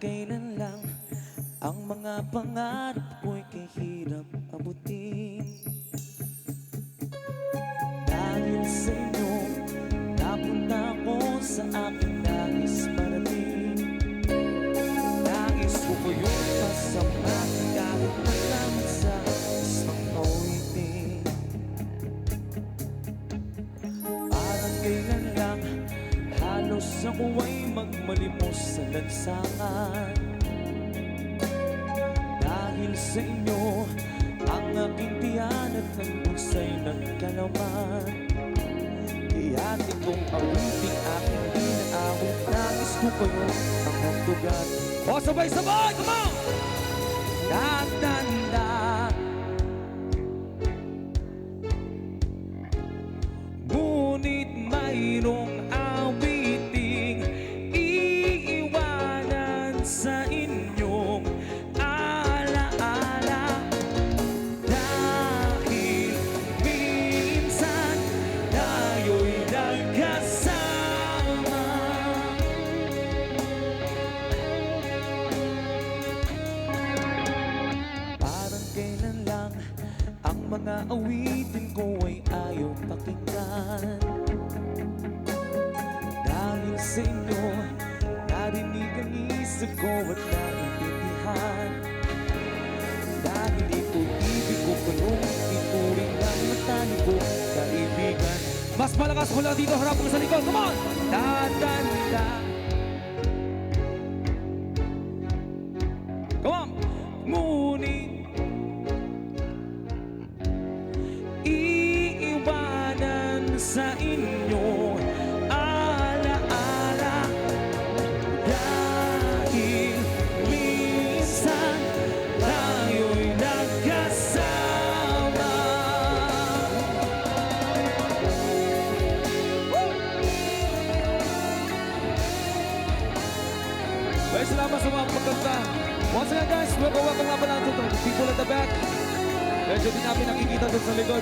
kailan lang ang mga pangarap ko'y kahirap abutin. Dahil sa inyo, napunta ko sa aking nais parating. Nais ko kayong kasama kahit man lang sa isang awitin. Parang kailan lang halos ako ay magmalimos sa lansangan. Dahil sa inyo, ang aking tiyan at ng bulsa'y nagkalaman. Kaya di kong awiting aking inaawit. Nais ko kayo ang magtugat. O sabay-sabay, come on! Tatanda, ngunit mayroong awiting iiwanan sa inyong alaala. Dahil minsan tayo'y nagkasama. Parang kailan lang ang mga awitin ko ay ayaw pakinggan. Dahil sa inyo, narinig ang isip ko at naiintindihan. Dahil ito'y ibig ko kayong ituring ng matali ko kaibigan. Mas malakas mula dito, harap mo sa likod, come on! Tatanda, come on! Ngunit iiwanan sa inyo alaala. Dahil minsan tayo'y nagkasama. Guys, salamat sa mga pagkanta. Once again guys, welcome nga pala to the people at the back. Medyo di namin nakikita doon sa likod.